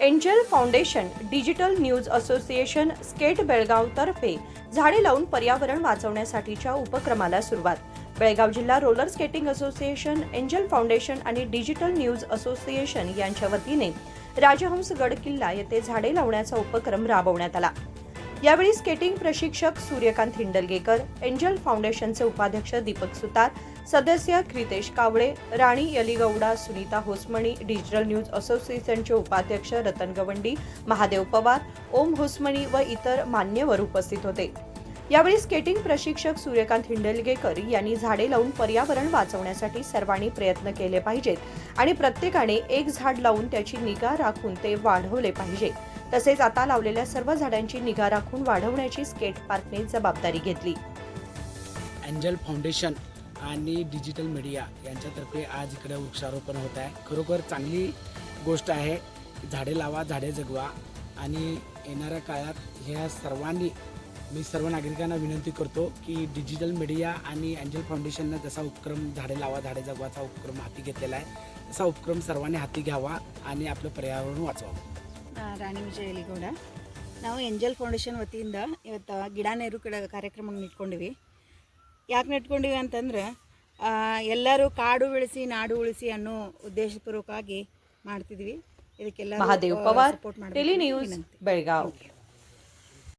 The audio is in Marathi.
Angel foundation, digital news association, skate Belgaum तर्फे झाडे लावून पर्यावरण वाचवण्यासाठीच्या उपक्रमाला सुरुवात. बेळगाव जिल्हा roller skating association, angel foundation आणि डिजिटल न्यूज असोसिएशन यांच्या वतीने राजहंस गड किल्ला येथे झाडे लावण्याचा उपक्रम राबवण्यात आला. यावेळी स्केटिंग प्रशिक्षक सूर्यकांत हिंडलगेकर, एंजल फाउंडेशनचे उपाध्यक्ष दीपक सुतार, सदस्य क्रितेश कावळे, राणी यलीगौडा, सुनीता होसमणी, डिजिटल न्यूज असोसिएशनचे उपाध्यक्ष रतन गवंडी, महादेव पवार, ओम होसमणी व इतर मान्यवर उपस्थित होते. यावेळी स्केटिंग प्रशिक्षक सूर्यकांत हिंडलगेकर यांनी झाडे लावून पर्यावरण वाचवण्यासाठी सर्वांनी प्रयत्न केले पाहिजेत आणि प्रत्येकाने एक झाड लावून त्याची निगा राखून ते वाढवले पाहिजे. तसेच आता लावलेल्या सर्व झाडांची निगा राखून वाढवण्याची स्केट पार्कने जबाबदारी घेतली. एंजल फाउंडेशन आणि डिजिटल मीडिया यांच्यातर्फे आज इकडे वृक्षारोपण होत आहे. खरोखर चांगली गोष्ट आहे. झाडे लावा, झाडे जगवा आणि येणाऱ्या काळात ह्या सर्वांनी मी सर्व नागरिकांना विनंती करतो की डिजिटल मीडिया आणि एंजल फाउंडेशननं जसा उपक्रम झाडे लावा, झाडे जगवाचा उपक्रम हाती घेतलेला आहे तसा उपक्रम सर्वांनी हाती घ्यावा आणि आपलं पर्यावरण वाचवावं. ರಾಣಿ ವಿಜಯ ಯಲಿಗೌಡ. ನಾವು ಎಂಜಲ್ ಫೌಂಡೇಶನ್ ವತಿಯಿಂದ ಇವತ್ತು ಗಿಡ ನೆರು ಕಾರ್ಯಕ್ರಮ ಇಟ್ಕೊಂಡಿವಿ. ಯಾಕೆ ನೆಟ್ಕೊಂಡಿವಿ ಅಂತಂದ್ರೆ ಎಲ್ಲರೂ ಕಾಡು ಬೆಳೆಸಿ ನಾಡು ಉಳಿಸಿ ಅನ್ನೋ ಉದ್ದೇಶಪೂರ್ವಕವಾಗಿ ಮಾಡ್ತಿದ್ವಿ. ಇದಕ್ಕೆಲ್ಲ महादेव पवार, टेली न्यूज, बेळगाव.